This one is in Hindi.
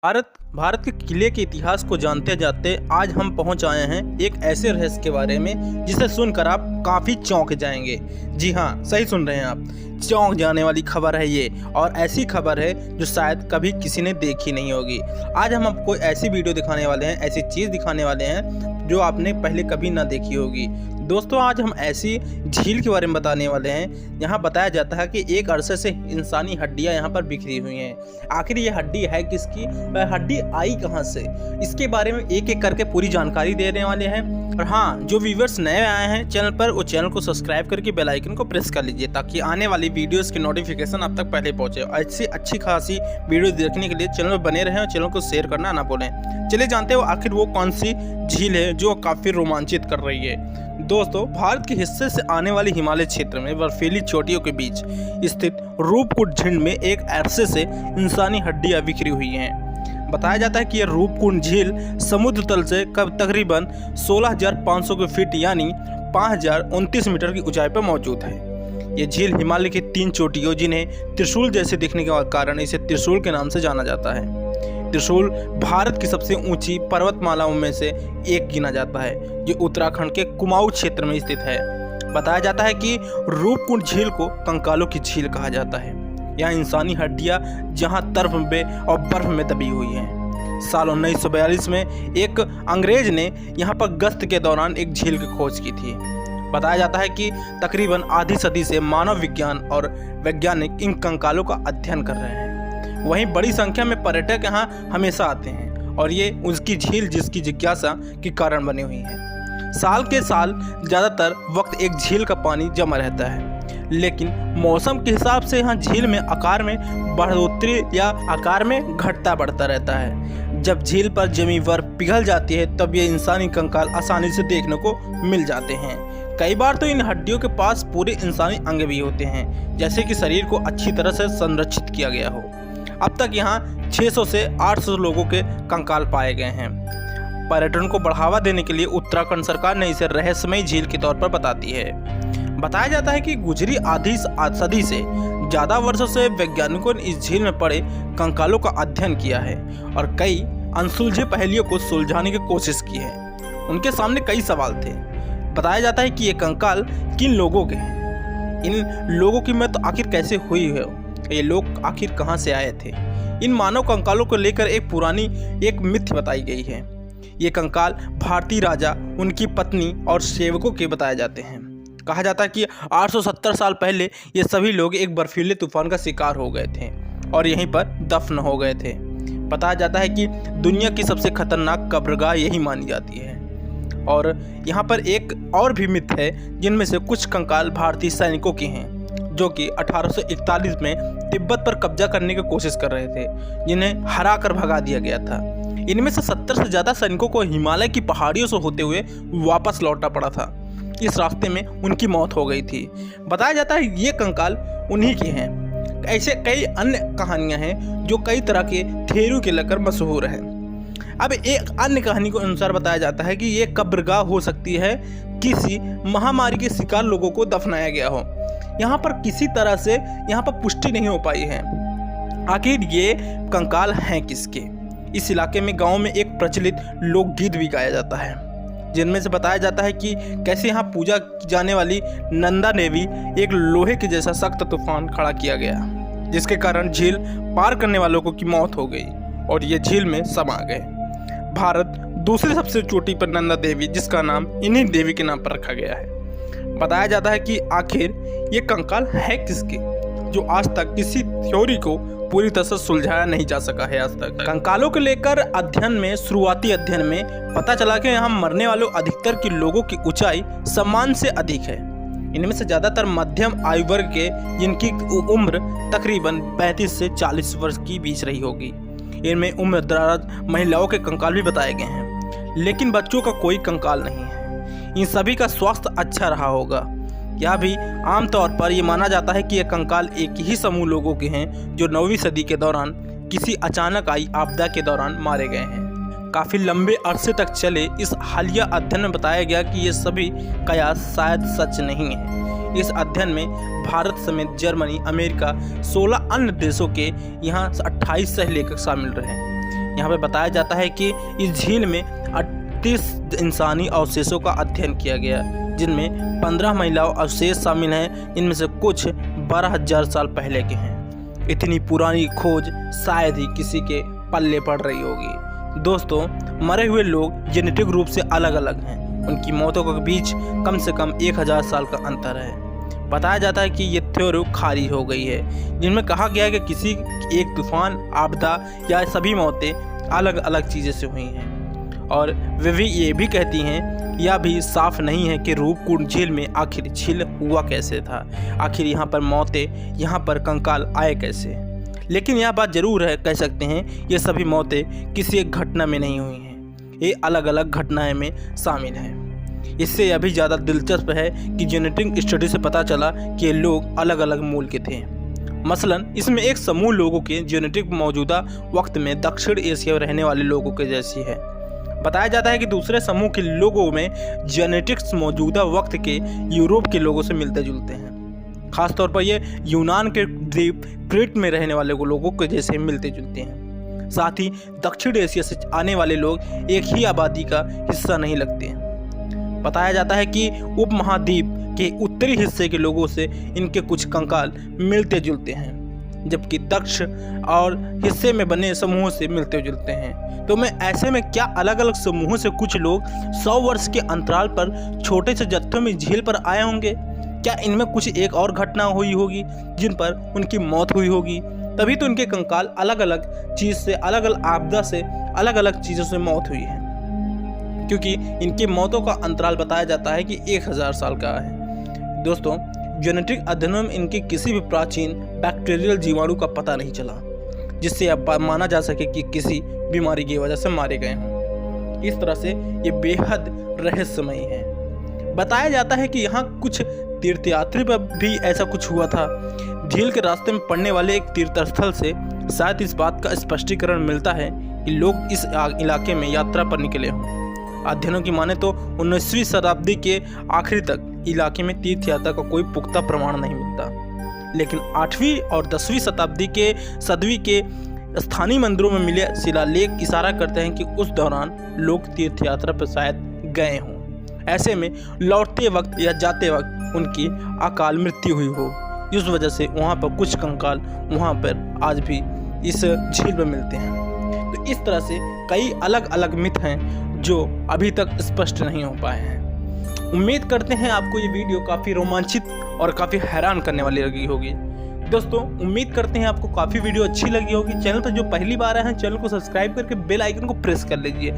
भारत के किले के इतिहास को जानते जानते आज हम पहुंच आए हैं एक ऐसे रहस्य के बारे में जिसे सुनकर आप काफ़ी चौंक जाएंगे। जी हाँ, सही सुन रहे हैं आप, चौंक जाने वाली खबर है ये, और ऐसी खबर है जो शायद कभी किसी ने देखी नहीं होगी। आज हम आपको ऐसी वीडियो दिखाने वाले हैं, ऐसी चीज़ दिखाने वाले हैं जो आपने पहले कभी ना देखी होगी। दोस्तों, आज हम ऐसी झील के बारे में बताने वाले हैं। यहाँ बताया जाता है कि एक अरसे से इंसानी हड्डियाँ यहाँ पर बिखरी हुई हैं। आखिर ये हड्डी है किसकी, वह हड्डी आई कहाँ से, इसके बारे में एक एक करके पूरी जानकारी देने वाले हैं। और हाँ, जो व्यूवर्स नए आए हैं चैनल पर, वो चैनल को सब्सक्राइब करके बेल आइकन को प्रेस कर लीजिए ताकि आने वाली वीडियोस की नोटिफिकेशन आप तक पहले पहुंचे। ऐसी अच्छी खासी वीडियो देखने के लिए चैनल में बने रहें और चैनल को शेयर करना ना भूलें। चलिए जानते हो आखिर वो कौन सी झील है जो काफ़ी रोमांचित कर रही है। दोस्तों, भारत के हिस्से से आने वाले हिमालय क्षेत्र में बर्फीली चोटियों के बीच स्थित रूपकुंड झील में एक अरसे से इंसानी हड्डियां बिखरी हुई हैं। बताया जाता है कि यह रूपकुंड झील समुद्र तल से तकरीबन 16,500 फीट यानी 5,029 मीटर की ऊंचाई पर मौजूद है। ये झील हिमालय की 3 चोटियों, जिन्हें त्रिशूल जैसे दिखने के कारण इसे त्रिशूल के नाम से जाना जाता है। त्रिशूल भारत की सबसे ऊंची पर्वतमालाओं में से एक गिना जाता है, जो उत्तराखंड के कुमाऊं क्षेत्र में स्थित है। बताया जाता है कि रूपकुंड झील को कंकालों की झील कहा जाता है। यहाँ इंसानी हड्डियां जहां तर्फ में और बर्फ में दबी हुई हैं। साल 1942 में एक अंग्रेज ने यहाँ पर गश्त के दौरान एक झील की खोज की थी। बताया जाता है कि तकरीबन आधी सदी से मानव विज्ञान और वैज्ञानिक इन कंकालों का अध्ययन कर रहे हैं। वहीं बड़ी संख्या में पर्यटक यहाँ हमेशा आते हैं और ये उसकी झील जिसकी जिज्ञासा के कारण बनी हुई है। साल के साल ज़्यादातर वक्त एक झील का पानी जमा रहता है, लेकिन मौसम के हिसाब से यहाँ झील में आकार में बढ़ोतरी या आकार में घटता बढ़ता रहता है। जब झील पर जमी बर्फ पिघल जाती है तब ये इंसानी कंकाल आसानी से देखने को मिल जाते हैं। कई बार तो इन हड्डियों के पास पूरे इंसानी अंग भी होते हैं, जैसे कि शरीर को अच्छी तरह से संरक्षित किया गया हो। अब तक यहाँ 600 से 800 लोगों के कंकाल पाए गए हैं। पर्यटन को बढ़ावा देने के लिए उत्तराखंड सरकार ने इसे रहस्यमयी झील के तौर पर बताती है। बताया जाता है कि गुजरी आधी सदी से ज़्यादा वर्षों से वैज्ञानिकों ने इस झील में पड़े कंकालों का अध्ययन किया है और कई अनसुलझे पहेलियों को सुलझाने की कोशिश की है। उनके सामने कई सवाल थे। बताया जाता है कि ये कंकाल किन लोगों के हैं, इन लोगों की मौत आखिर कैसे हुई है, ये लोग आखिर कहां से आए थे। इन मानव कंकालों को लेकर एक पुरानी मिथ बताई गई है। ये कंकाल भारतीय राजा, उनकी पत्नी और सेवकों के बताए जाते हैं। कहा जाता है कि 870 साल पहले ये सभी लोग एक बर्फीले तूफान का शिकार हो गए थे और यहीं पर दफन हो गए थे। बताया जाता है कि दुनिया की सबसे खतरनाक कब्रगाह यही मानी जाती है। और यहाँ पर एक और भी मिथ है, जिनमें से कुछ कंकाल भारतीय सैनिकों के हैं जो कि 1841 में तिब्बत पर कब्जा करने की कोशिश कर रहे थे, जिन्हें हरा कर भगा दिया गया था। इनमें से 70 से ज़्यादा सैनिकों को हिमालय की पहाड़ियों से होते हुए वापस लौटना पड़ा था। इस रास्ते में उनकी मौत हो गई थी। बताया जाता है ये कंकाल उन्हीं के हैं। ऐसे कई अन्य कहानियां हैं जो कई तरह के थ्योरी के लेकर मशहूर हैं। अब एक अन्य कहानी के अनुसार बताया जाता है कि ये कब्रगाह हो सकती है किसी महामारी के शिकार लोगों को दफनाया गया हो। यहाँ पर किसी तरह से यहाँ पर पुष्टि नहीं हो पाई है आखिर ये कंकाल हैं किसके। इस इलाके में गांव में एक प्रचलित लोकगीत भी गाया जाता है, जिनमें से बताया जाता है कि कैसे यहाँ पूजा की जाने वाली नंदा देवी एक लोहे के जैसा सख्त तूफान खड़ा किया गया, जिसके कारण झील पार करने वालों की मौत हो गई और ये झील में समा गए। भारत दूसरी सबसे चोटी पर नंदा देवी, जिसका नाम इन्हीं देवी के नाम पर रखा गया है। बताया जाता है कि आखिर ये कंकाल है किसके, जो आज तक किसी थ्योरी को पूरी तरह से सुलझाया नहीं जा सका है आज तक। कंकालों को लेकर शुरुआती अध्ययन में पता चला कि यहाँ मरने वालों अधिकतर के लोगों की ऊंचाई सम्मान से अधिक है। इनमें से ज़्यादातर मध्यम आयु वर्ग के, जिनकी उम्र तकरीबन 35 से 40 वर्ष के बीच रही होगी। इनमें उम्रदराज महिलाओं के कंकाल भी बताए गए हैं, लेकिन बच्चों का कोई कंकाल नहीं है। इन सभी का स्वास्थ्य अच्छा रहा होगा। यह भी आमतौर पर यह माना जाता है कि ये कंकाल एक ही समूह लोगों के हैं जो 9वीं सदी के दौरान किसी अचानक आई आपदा के दौरान मारे गए हैं। काफ़ी लंबे अरसे तक चले इस हालिया अध्ययन में बताया गया कि ये सभी कयास शायद सच नहीं है। इस अध्ययन में भारत समेत जर्मनी, अमेरिका, 16 अन्य देशों के यहाँ 28 सह लेखक शामिल रहे। यहाँ पे बताया जाता है कि इस झील में 38 इंसानी अवशेषों का अध्ययन किया गया, जिनमें 15 महिलाओं अवशेष शामिल हैं, इनमें से कुछ 12,000 साल पहले के हैं। इतनी पुरानी खोज शायद ही किसी के पल्ले पड़ रही होगी। दोस्तों, मरे हुए लोग जेनेटिक रूप से अलग अलग हैं। उनकी मौतों के बीच कम से कम 1000 साल का अंतर है। बताया जाता है कि ये थ्योरी खारी हो गई है, जिनमें कहा गया है कि किसी एक तूफान, आपदा या सभी मौतें अलग अलग चीज़ें से हुई हैं। और वे भी ये भी कहती हैं, यह भी साफ नहीं है कि रूपकुंड झील में आखिर झील हुआ कैसे था, आखिर यहाँ पर मौतें, यहाँ पर कंकाल आए कैसे। लेकिन यह बात जरूर है, कह सकते हैं ये सभी मौतें किसी एक घटना में नहीं हुई हैं, ये अलग अलग घटनाएं में शामिल हैं। इससे यह भी ज़्यादा दिलचस्प है कि जेनेटिक स्टडी से पता चला कि ये लोग अलग अलग मूल के थे। मसलन इसमें एक समूह लोगों के जेनेटिक मौजूदा वक्त में दक्षिण एशिया में रहने वाले लोगों के जैसी है। बताया जाता है कि दूसरे समूह के लोगों में जेनेटिक्स मौजूदा वक्त के यूरोप के लोगों से मिलते जुलते हैं। खासतौर पर ये यूनान के द्वीप क्रीट में रहने वाले लोगों के जैसे मिलते जुलते हैं। साथ ही दक्षिण एशिया से आने वाले लोग एक ही आबादी का हिस्सा नहीं लगते हैं। बताया जाता है कि उपमहाद्वीप के उत्तरी हिस्से के लोगों से इनके कुछ कंकाल मिलते जुलते हैं, जबकि दक्षिण और हिस्से में बने समूहों से मिलते जुलते हैं। तो मैं ऐसे में क्या अलग अलग समूहों से कुछ लोग 100 वर्ष के अंतराल पर छोटे से जत्थों में झील पर आए होंगे? क्या इनमें कुछ एक और घटना हुई होगी जिन पर उनकी मौत हुई होगी? तभी तो इनके कंकाल अलग अलग चीज़ से, अलग अलग आपदा से, अलग अलग चीज़ों से मौत हुई है, क्योंकि इनकी मौतों का अंतराल बताया जाता है कि 1000 साल का है। दोस्तों, जेनेटिक अध्ययनों में इनके किसी भी प्राचीन बैक्टीरियल जीवाणु का पता नहीं चला जिससे अब माना जा सके कि किसी बीमारी की वजह से मारे गए हों। इस तरह से ये बेहद रहस्यमयी है। बताया जाता है कि यहाँ कुछ तीर्थयात्री पर भी ऐसा कुछ हुआ था। झील के रास्ते में पड़ने वाले एक तीर्थस्थल से शायद इस बात का स्पष्टीकरण मिलता है कि लोग इस इलाके में यात्रा पर निकले हों। अध्ययनों की माने तो 19वीं शताब्दी के आखिरी तक इलाके में तीर्थ यात्रा का कोई पुख्ता प्रमाण नहीं मिलता, लेकिन 8वीं और 10वीं शताब्दी के सदवी के स्थानीय मंदिरों में मिले शिलालेख इशारा करते हैं कि उस दौरान लोग तीर्थ यात्रा पर शायद गए हों। ऐसे में लौटते वक्त या जाते वक्त उनकी अकाल मृत्यु हुई हो, इस वजह से वहाँ पर कुछ कंकाल वहाँ पर आज भी इस झील में मिलते हैं। तो इस तरह से कई अलग अलग मिथ हैं जो अभी तक स्पष्ट नहीं हो पाए हैं। उम्मीद करते हैं आपको ये वीडियो काफ़ी रोमांचित और काफ़ी हैरान करने वाली लगी होगी। दोस्तों, उम्मीद करते हैं आपको काफ़ी वीडियो अच्छी लगी होगी। चैनल पर जो पहली बार आए हैं, चैनल को सब्सक्राइब करके बेल आइकन को प्रेस कर लीजिए।